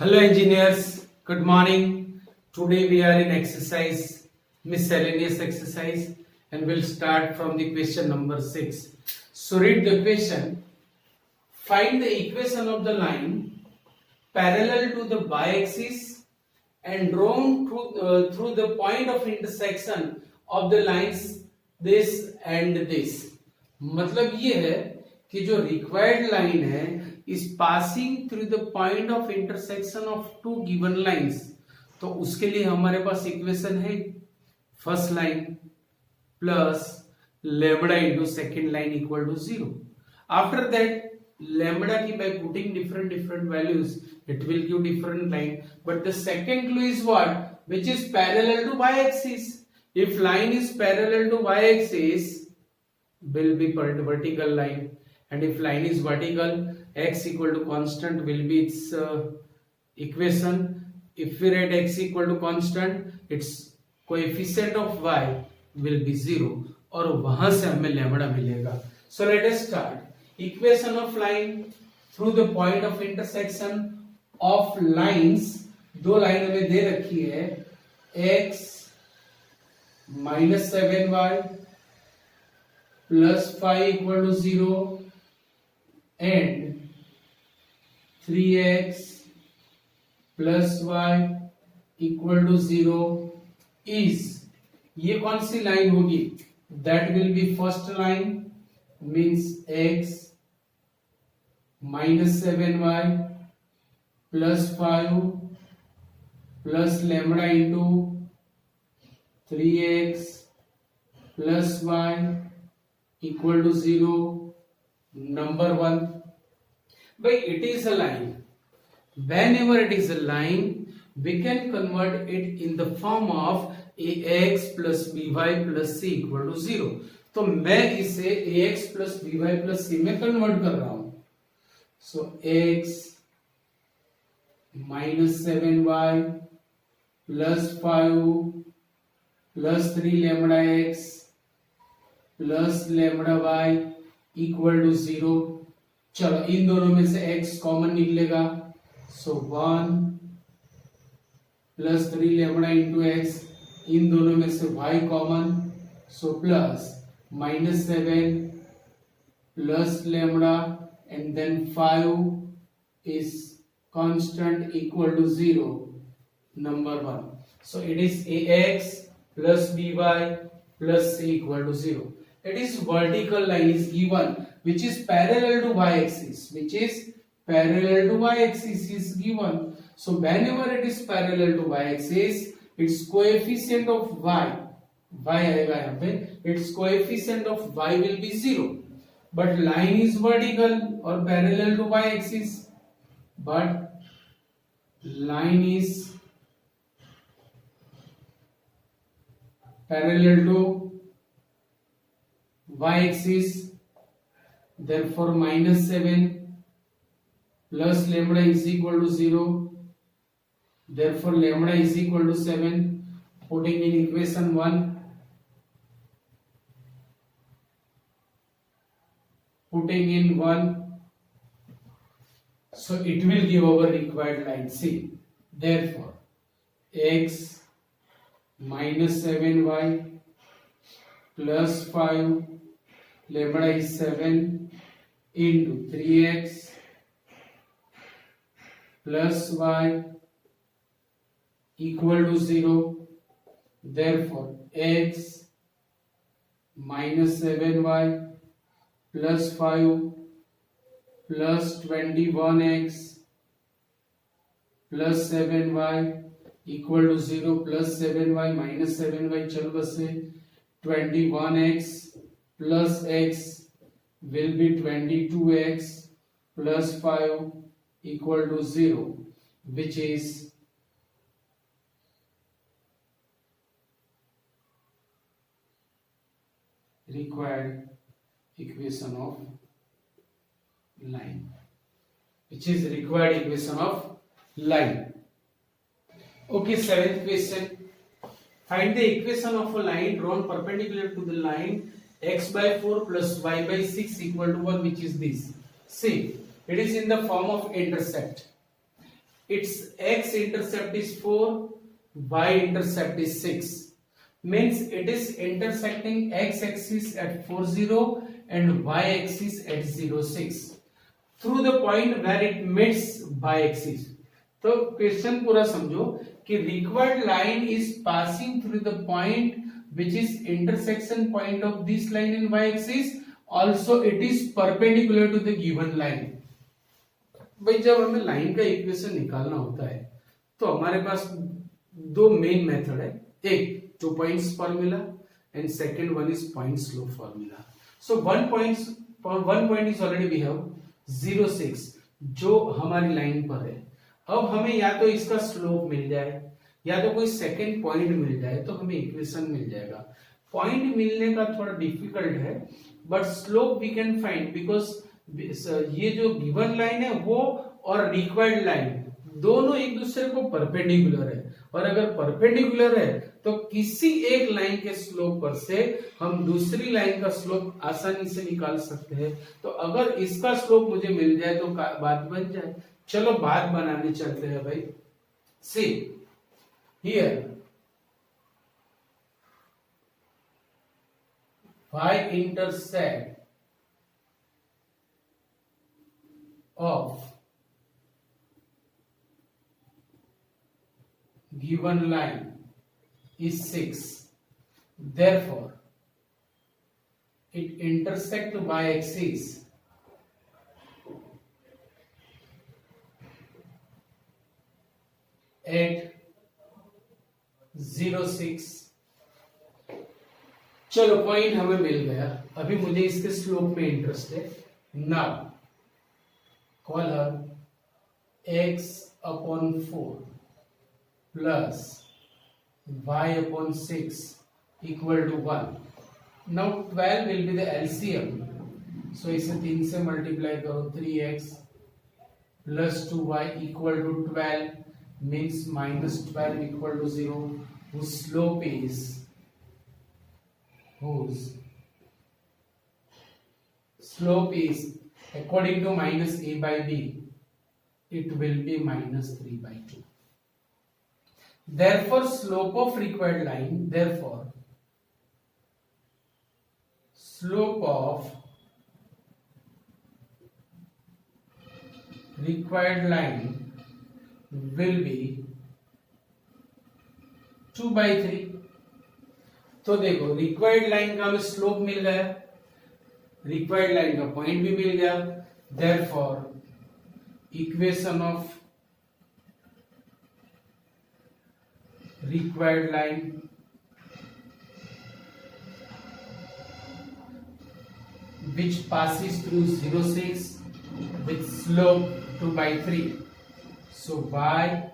Hello engineers, good morning. Today we are in exercise, miscellaneous exercise, and we'll start from the question number 6. So read the question. Find the equation of the line parallel to the y-axis and drawn through the point of intersection of the lines this and this. मतलब ये है कि जो required line है is passing through the point of intersection of two given lines, तो उसके लिए हमारे पास इक्वेशन है first line plus lambda into second line equal to 0. After that lambda ki by putting different values it will give different line, but the second clue is what, which is parallel to y axis. If line is parallel to y axis will be vertical line, and if line is vertical x equal to constant will be its equation. If we write x equal to constant its coefficient of y will be 0 और वहां से हमें lambda मिलेगा. So let us start. Equation of line through the point of intersection of lines, दो line हमें दे रखी है x minus 7y plus 5 equal to 0 and 3x plus y equal to 0 is, ये कौन सी लाइन होगी? That will be first line, means x minus 7y plus 5 plus lambda into 3x plus y equal to 0. Number 1. But it is a line. Whenever it is a line, we can convert it in the form of ax plus by plus c equal to 0. तो मैं इसे ax plus by plus c में convert कर रहा हूं. So x minus 7y plus 5 plus 3 lambda x plus lambda y equal to 0. चलो इन दोनों में से x कॉमन निकलेगा. So 1 plus 3 lambda into x, इन दोनों में से y common. So plus minus 7 plus lambda and then 5 is constant equal to 0. Number 1. So it is ax plus by plus c equal to 0. It is vertical line is given which is parallel to y axis, which is parallel to y axis is given. So whenever it is parallel to y axis, its coefficient of y आएगा यहाँ पे, its coefficient of y will be 0. But line is vertical or parallel to y axis, but line is parallel to y axis, therefore minus 7 plus lambda is equal to 0, therefore lambda is equal to 7. Putting in equation 1, putting in 1, so it will give our required line C. Therefore x minus 7y plus 5 lambda is 7 into 3x plus y equal to 0. Therefore x minus 7y plus 5 plus 21x plus 7y equal to 0 plus 7y minus 7y चल बसे 21x plus x will be 22x plus 5 equal to 0, which is required equation of line, which is required equation of line. Okay, seventh question. Find the equation of a line drawn perpendicular to the line x by 4 plus y by 6 equal to 1, which is this. See, it is in the form of intersect. its x intercept is 4, y intercept is 6, means it is intersecting x axis at 40 and y axis at 06 through the point where it meets y axis. तो question पूरा समझो कि required line is passing through the point which is intersection point of this line in y axis, also it is perpendicular to the given line. भाई जब हमें line का equation निकालना होता है तो हमारे पास दो मेन मेथड है, एक 2 points formula and second one is point slope formula. So one point is already we have 06 जो हमारी लाइन पर है. अब हमें या तो इसका स्लोप मिल जाए या तो कोई सेकंड पॉइंट मिल जाए तो हमें इक्वेशन मिल जाएगा. पॉइंट मिलने का थोड़ा डिफिकल्ट है but slope we can find because ये जो गिवन लाइन है वो और रिक्वायर्ड लाइन दोनों एक दूसरे को परपेंडिकुलर है, और अगर परपेंडिकुलर है तो किसी एक लाइन के स्लोप पर से हम दूसरी लाइन का स्लोप आसानी से निकाल सकते हैं. तो अगर इसका स्लोप मुझे मिल जाए तो बात बन जाए. चलो बात बनाने चलते हैं भाई. See here y intercept of given line is 6, therefore it intersect y axis at 06. चलो पॉइंट हमें मिल गया. अभी मुझे इसके स्लोप में इंटरेस्ट है. Now call her x upon 4 plus y upon 6 equal to 1. Now 12 will be the LCM. So इसे 3 से मल्टीप्लाई करो. 3x plus 2y equal to 12 means minus 12 equal to 0. Whose slope is according to minus a by b, it will be minus 3 by 2. Therefore slope of required line, slope of required line will be 2 by 3. तो देखो required line का हमें slope मिल गया, required line का point भी मिल गया. Therefore equation of required line which passes through 06 with slope 2 by 3. So y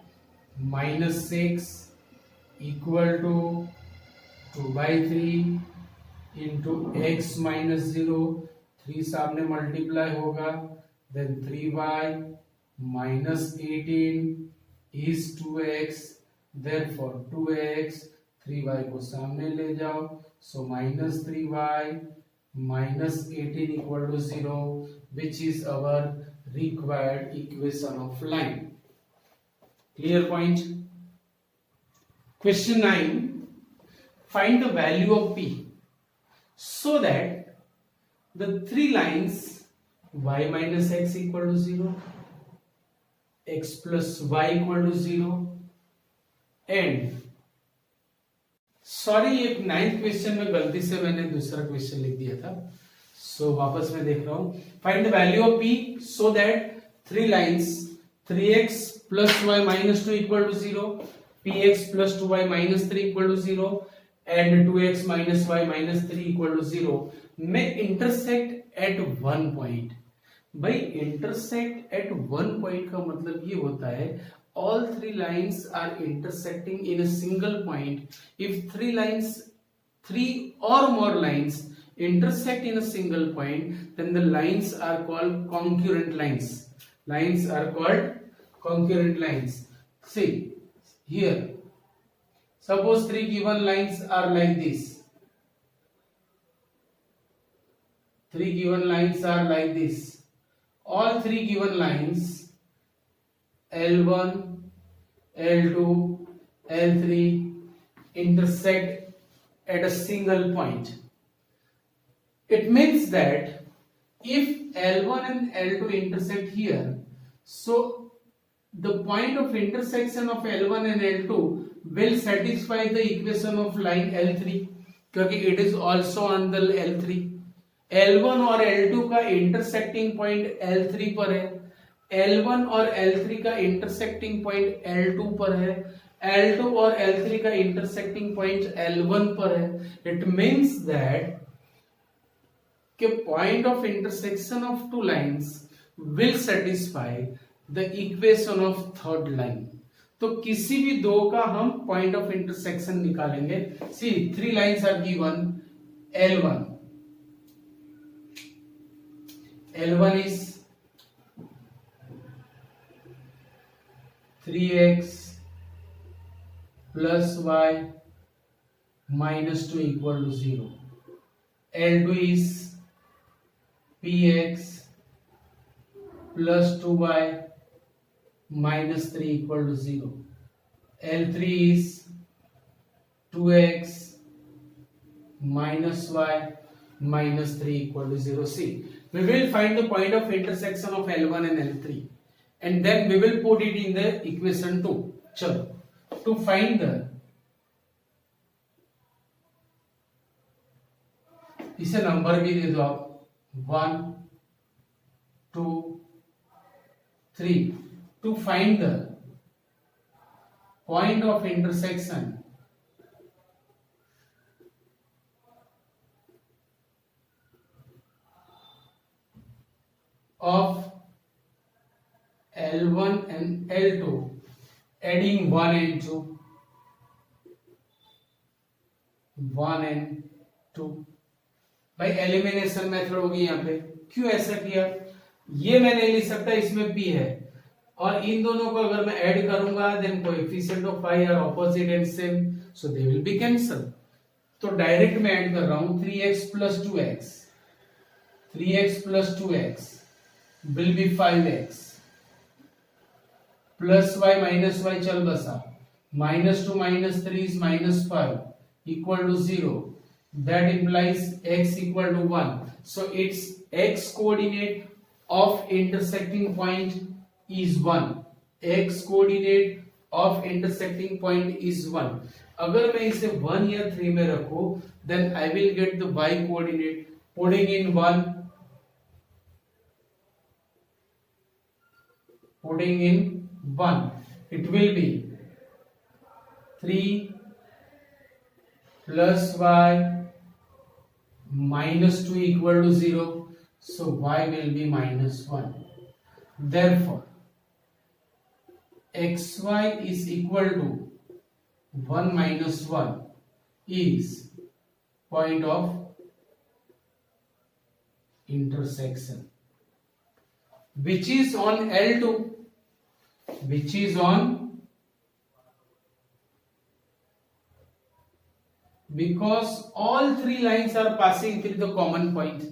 minus 6 equal to 2 by 3 into x minus 0. 3 सामने multiply होगा, then 3y minus 18 is 2x. Therefore 2x, 3y को सामने ले जाओ, so minus 3y minus 18 equal to 0, which is our required equation of line. Clear point? Question 9. Find the value of p so that the three lines y minus x equal to 0, x plus y equal to 0 and sorry एक 9th question में गलती से मैंने दूसरा question लिख दिया था, सो वापस मैं देख रहा हूं. Find the value of p so that three lines 3x plus y minus 2 equal to 0, px plus 2y minus 3 equal to 0 and 2x minus y minus 3 equal to 0 में intersect at one point. भाई intersect at one point का मतलब ये होता है all three lines are intersecting in a single point. If three or more lines intersect in a single point, then the lines are called concurrent lines. Lines are called concurrent lines. See here, suppose three given lines are like this. Three given lines are like this. All three given lines L1, L2, L3 intersect at a single point. It means that if L1 and L2 intersect here, so the point of intersection of L1 and L2 will satisfy the equation of line L3 क्योंकि it is also on the L3. L1 और L2 का intersecting point L3 पर है, L1 और L3 का intersecting point L2 पर है, L2 और L3 का इंटरसेक्टिंग पॉइंट L1 पर है. इट मीन्स दैट कि point of intersection of two lines will satisfy the equation of third line. तो किसी भी दो का हम पॉइंट ऑफ इंटरसेक्शन निकालेंगे. See three lines are given. L1 is 3x plus y minus 2 equal to 0. L2 is px plus 2y minus 3 equal to 0. L3 is 2x minus y minus 3 equal to 0. See, we will find the point of intersection of L1 and L3 and then we will put it in the equation 2. चलो, to find the, इसे number भी दे दो आप, 1 2 3. To find the point of intersection of L1 and L2, adding 1 and 2, 1 and 2. भाई elimination method होगी यहाँ पे. क्यों ऐसा किया? ये मैं नहीं लिख सकता, इसमें p है और इन दोनों को अगर मैं ऐड करूंगा then coefficient of y are opposite and same, so they will be cancel. तो डायरेक्ट मैं ऐड कर रहा हूं 3x plus 2x. 3x plus 2x will be 5x plus y minus y चल बसा. minus 2 minus 3 is minus 5 equal to 0. That implies x equal to 1. So its x coordinate of intersecting point is 1. x coordinate of intersecting point is 1. अगर मैं इसे 1 या 3 में रखूं then I will get the y coordinate. Putting in 1, putting in 1, it will be 3 plus y minus 2 equal to 0. So y will be minus 1. Therefore, xy is equal to 1 minus 1 is point of intersection, which is on L2, which is on, because all three lines are passing through the common point.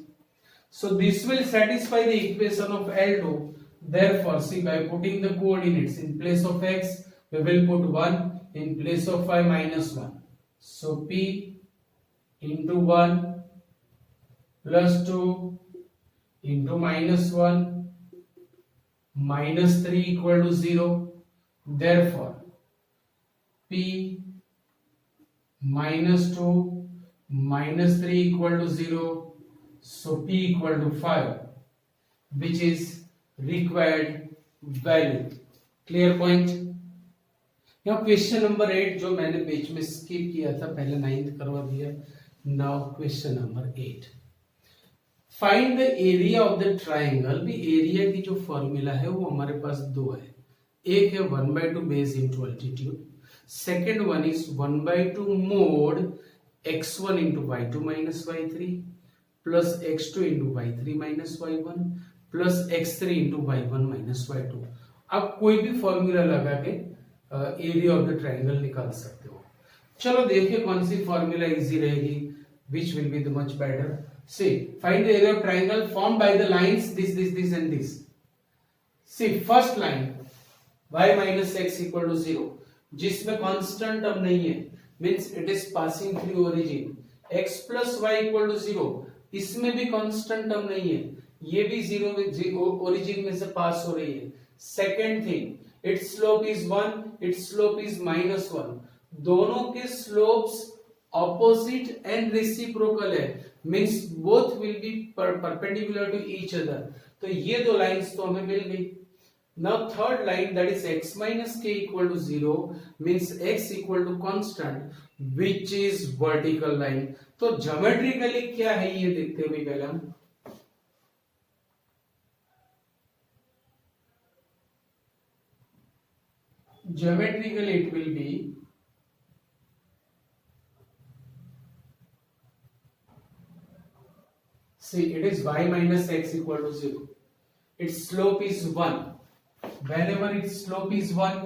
So this will satisfy the equation of L2. Therefore, see, by putting the coordinates in place of x, we will put 1, in place of y minus 1. So p into 1 plus 2 into minus 1 minus 3 equal to 0. Therefore, p minus 2 minus 3 equal to 0. So p equal to 5, which is required value. Clear point? Now question number 8 जो मैंने बीच में skip किया था, पहले 9th करवा दिया. Now question number 8. Find the area of the triangle. भी area की जो फॉर्मूला है वो हमारे पास दो है. एक है 1/2 base into altitude. Second one is 1/2 mod x1 into y2 minus y3 plus x2 into y3 minus y1 plus x3 into y1 minus y2. आप कोई भी फॉर्मूला लगा के एरिया ऑफ द ट्रायंगल निकाल सकते हो. चलो देखिए कौन सी फॉर्मूला इजी रहेगी, which will be the much better. See, find the area of triangle formed by the lines this and this. See, first line y minus x equal to 0, जिसमें constant term नहीं है, means it is passing through origin. x plus y equal to 0, इसमें भी constant term नहीं है, ये भी zero origin में से पास हो रही है. Second thing, its slope is 1, its slope is -1. दोनों के स्लोप्स ऑपोजिट एंड रेसिप्रोकल है, means both will be perpendicular to each other. तो ये दो लाइंस तो हमें मिल गई. Now third line, that is x minus k equal to 0, means x equal to constant which is vertical line. तो geometrically क्या है ये देखते हुए पहले हम. Geometrically it will be see it is y minus x equal to 0. Its slope is 1. Whenever its slope is 1,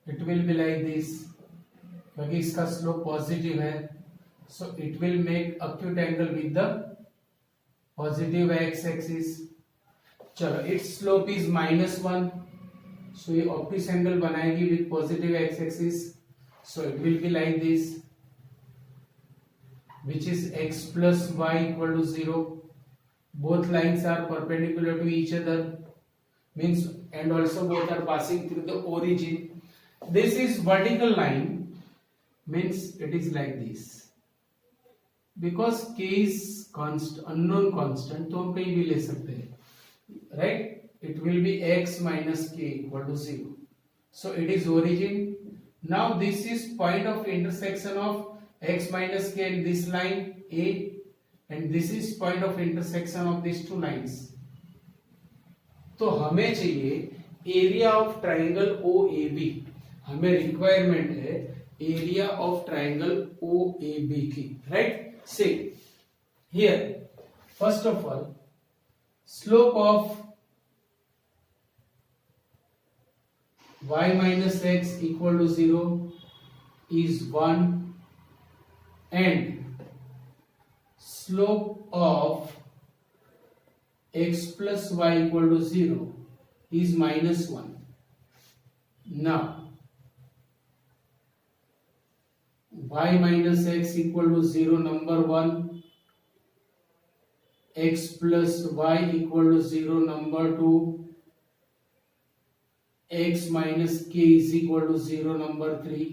it will be like this. क्योंकि इसका स्लोप पॉजिटिव है, so it will make acute angle with the positive x axis. चलो, its slope is -1, so ये obtuse angle बनाएगी with positive x axis, so it will be like this, which is x plus y equal to 0. Both lines are perpendicular to each other, means and also both are passing through the origin. This is vertical line, means it is like this. Because k is unknown constant, तो हम कहीं भी ले सकते हैं, right? It will be x minus k equal to 0. So it is origin. Now this is point of intersection of x minus k and this line A, and this is point of intersection of these two lines. तो हमें चाहिए area of triangle O A B. हमें requirement है area of triangle O A B की, right? See here, first of all, slope of y minus x equal to 0 is 1, and slope of x plus y equal to 0 is -1. Now y minus x equal to 0, number 1, x plus y equal to 0, number 2, x minus k is equal to 0, number 3.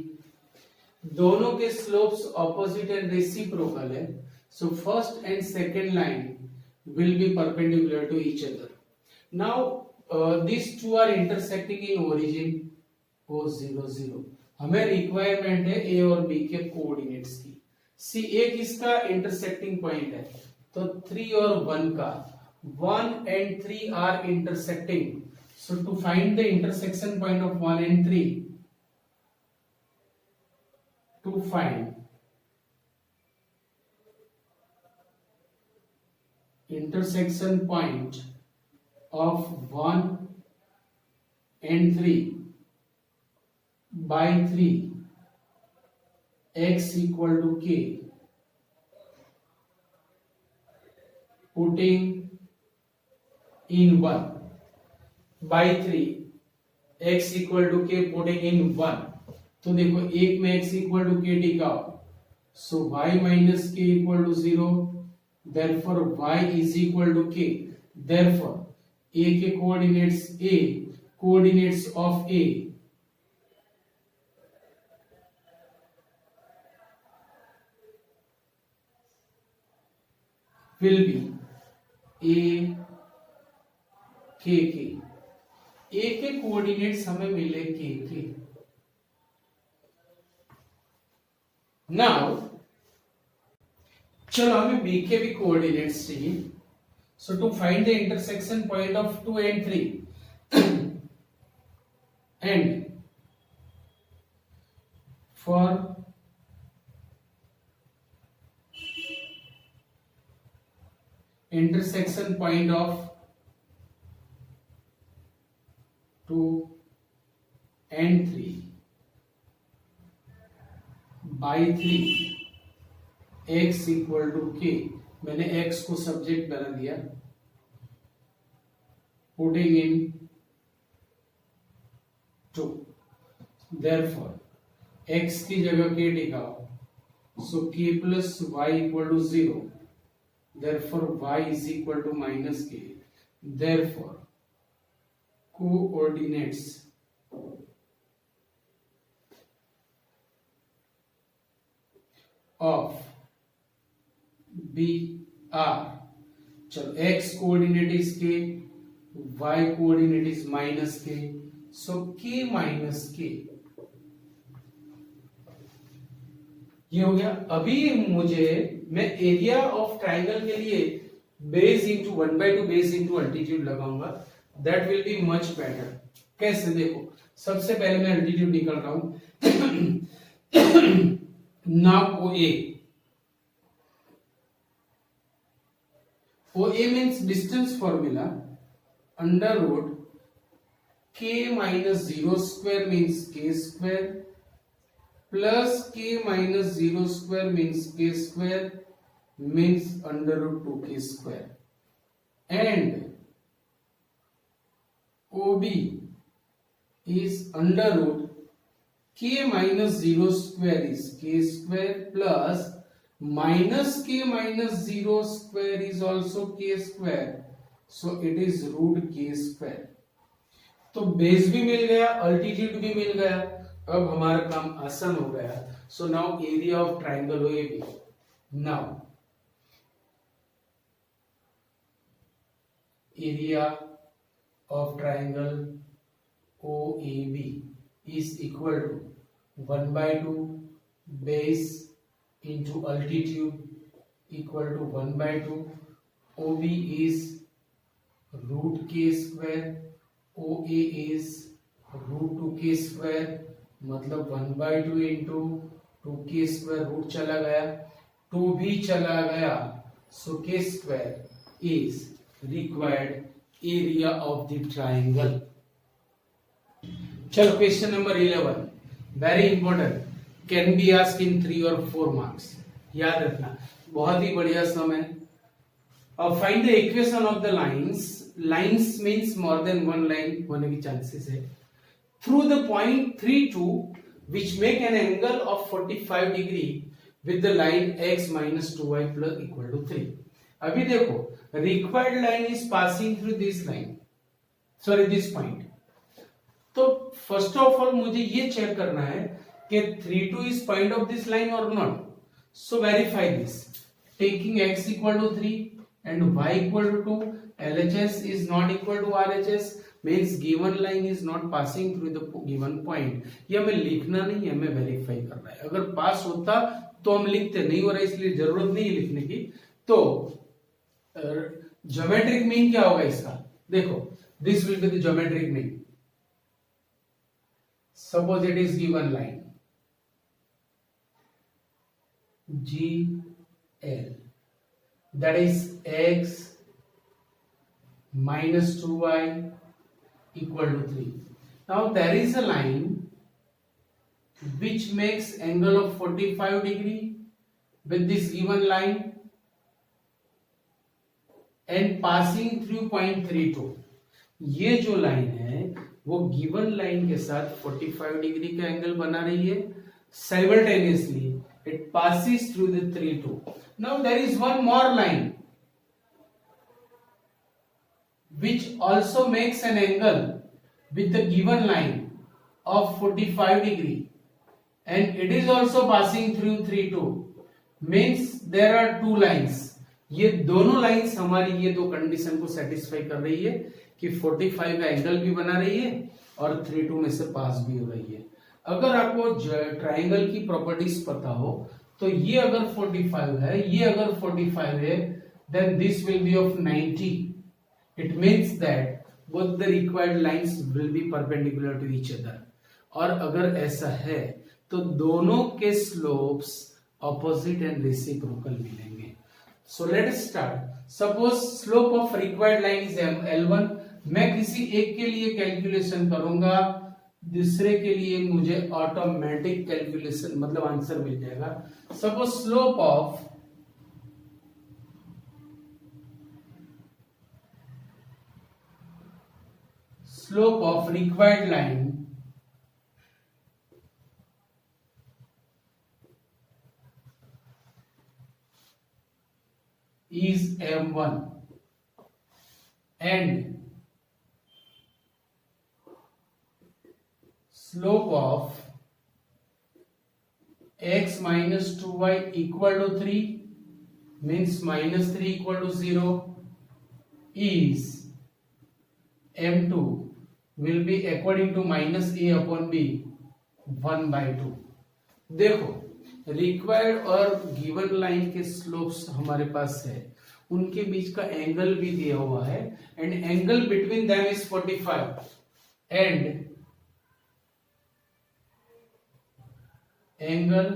दोनों के slopes opposite and reciprocal है, so first and second line will be perpendicular to each other. Now these two are intersecting in origin O0 0. हमें requirement है a और b के coordinates की. सी a किसका intersecting point है, तो 3 और 1 का. 1 and 3 are intersecting, so to find the intersection point of 1 and 3, to find intersection point of 1 and 3 by 3, x equal to k, putting in 1 by 3, x equal to k putting in 1. तो देखो एक में x equal to k टिकाओ, so y minus k equal to 0, therefore y is equal to k. Therefore a के coordinates a, coordinates of a will be a k k. a के coordinates हमें मिले k k. Now चलो हमें b के भी coordinates चाहिए, so to find the intersection point of 2 and 3 and for intersection point of 2 and 3 by 3, x equal to k. मैंने x को सब्जेक्ट बना दिया, पुटिंग इन 2. Therefore x की जगह k लिखाओ, so k plus y equal to 0. Therefore y is equal to minus k. Therefore coordinates of B are, चलो x coordinate is k, y coordinate is minus k, so k minus k ये हो गया। अभी मैं area of triangle के लिए base into 1/2 base into altitude लगाऊंगा, that will be much better. कैसे, देखो सबसे पहले मैं अल्टीट्यूड निकाल रहा हूं now OA means distance formula under root k minus 0 square means k square plus k minus 0 square means k square means under root 2k square, and OB is under root k minus 0 square is k square plus minus k minus 0 square is also k square, so it is root k square। तो base भी मिल गया, altitude भी मिल गया, अब हमारा काम आसान हो गया। So now area of triangle OAB, now area of triangle OAB is equal to 1/2 base into altitude equal to 1/2. OB is root k square, OA is root 2k square, मतलब 1/2 into 2k square, रूट चला गया, 2 भी चला गया, so k square is required area of the triangle। चलो question number 11, very important, can be asked in 3 और 4 marks, याद रखना, बहुत ही बढ़िया सम है। अब find the equation of the lines, lines means more than one line होने की चांसेस है, through the point 3 2 which make an angle of 45 degree with the line x minus 2y plus equal to 3। अभी देखो required line is passing through this line, sorry this point. तो first of all मुझे ये check करना है कि 3 2 is point of this line और not, so verify this, taking x equal to 3 and y equal to 2, LHS is not equal to RHS, means given line is not passing through the given point। ये हमें लिखना नहीं है, हमें verify करना है। अगर पास होता तो हम लिखते, नहीं हो रहा इसलिए जरूरत नहीं है लिखने की। तो ज्योमेट्रिक मीन क्या होगा इसका, देखो this will be the geometric mean. Suppose it is given line GL, that is x minus 2y equal to 3. Now there is a line which makes angle of 45 degree with this given line and passing through point 32। ये जो line है वो given line के साथ 45 degree का angle बना रही है, simultaneously it passes through the 3 2। Now there is one more line which also makes an angle with the given line of 45 degree and it is also passing through 3 2, means there are two lines। ये दोनों lines हमारी ये दो condition को satisfy कर रही है कि 45 का एंगल भी बना रही है और 3 2 में से पास भी हो रही है। अगर आपको ट्राइंगल की प्रॉपर्टीज पता हो तो ये अगर 45 है, ये अगर 45 है, then this will be of 90। It means that both the required lines will be perpendicular to each other। और अगर ऐसा है तो दोनों के स्लोप्स ऑपोजिट एंड रेसिप्रोकल मिलेंगे। So let us start। Suppose slope of required line is L1। मैं किसी एक के लिए कैलकुलेशन करूंगा, दूसरे के लिए मुझे ऑटोमेटिक कैलकुलेशन मतलब आंसर मिल जाएगा। Suppose slope of required line is m1 and slope of x minus 2y equal to 3 means minus 3 equal to 0 is m2 will be according to minus a upon b 1 by 2। देखो required और given line के slopes हमारे पास है, उनके बीच का angle भी दिया हुआ है and angle between them is 45 and angle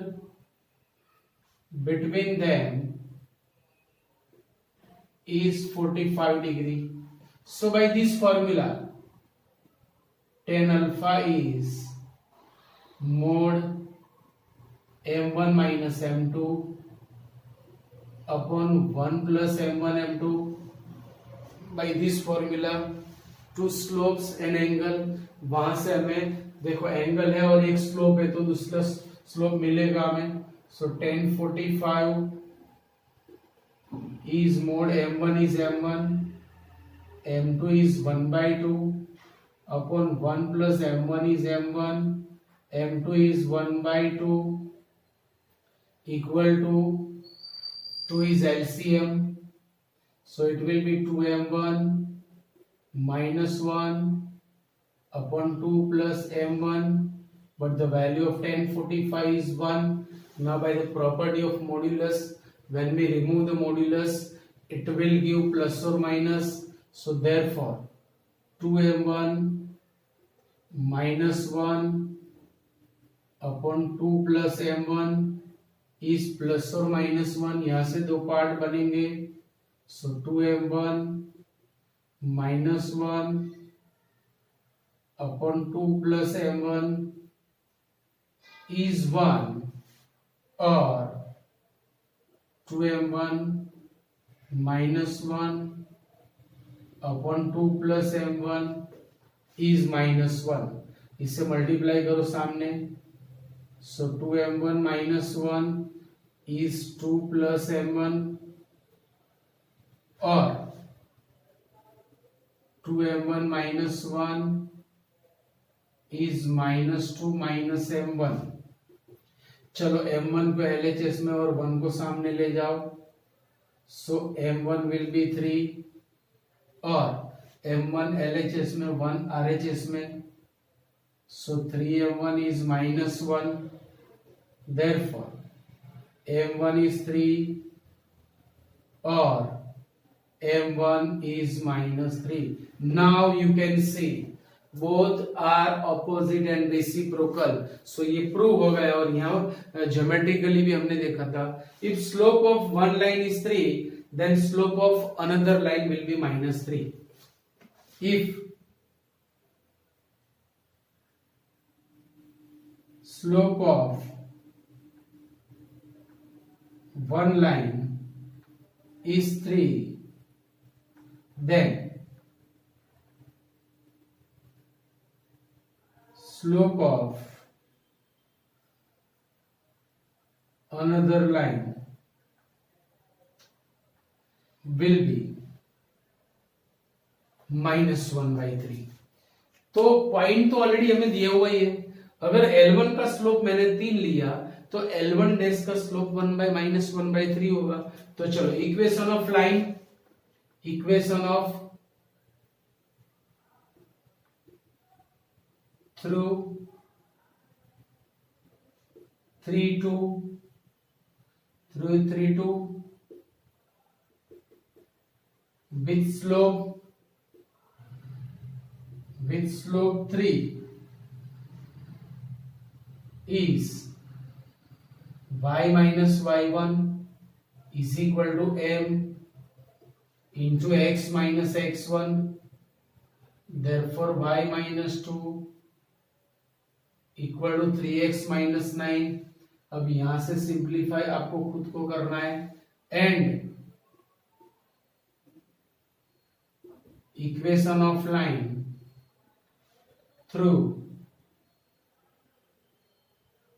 between them is 45 degree. So by this formula tan alpha is mod m1 minus m2 upon 1 plus m1 m2 by this formula two slopes and angle, वहां से हमें देखो angle है और एक slope है तो दूसरा स्लोप मिलेगा हमें। सो tan 45 is mod m1 is m1 m2 is 1 by 2 upon 1 plus m1 is m1 m2 is 1 by 2 equal to 2 is LCM, so it will be 2m1 minus 1 upon 2 plus m1, but the value of tan 45 is 1. Now by the property of modulus, when we remove the modulus it will give plus or minus, so therefore 2m1 minus 1 upon 2 plus m1 is plus or minus 1, यहाँ से दो part बनेंगे। so 2m1 minus 1 upon 2 plus m1 is 1 or 2m1 minus 1 upon 2 plus m1 is minus 1। इसे multiply करो सामने, so 2m1 minus 1 is 2 plus m1 or 2m1 minus 1 is minus 2 minus m1। चलो m1 को LHS में और 1 को सामने ले जाओ, so m1 will be 3 और m1 LHS में 1 RHS में, so 3m1 is minus 1, therefore m1 is 3 or m1 is minus 3। now you can see both are opposite and reciprocal, so ये प्रूव हो गया। और यहाँ ज्योमेट्रिकली भी हमने देखा था, if slope of one line is 3 then slope of another line will be minus 3। if slope of one line is 3 then slope of another line will be minus 1 by 3। तो point तो already हमें दिया हुआ ही है। अगर L1 का slope मैंने 3 लिया तो L1 डैश का स्लोप 1 by minus 1 by 3 होगा। तो चलो equation of line, equation of through 3 2 through 3 2 with slope 3 is y minus y1 is equal to m into x minus x1, therefore y minus 2 equal to 3x minus 9। अब यहां से simplify आपको खुद को करना है and equation of line through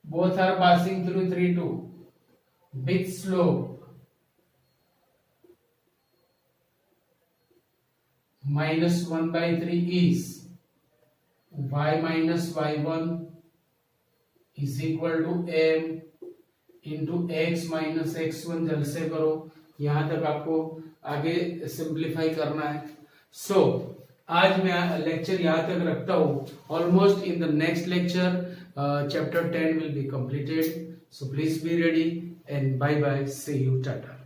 both are passing through 3 2 with slope minus 1 by 3 is y minus y1 is equal to m into x minus x1 जल्द से करो, यहां तक आपको आगे सिंप्लीफाई करना है. सो आज मैं लेक्चर यहां तक रखता हूं. Almost in the next lecture chapter 10 will be completed. So please be ready and bye bye. See you. Tata.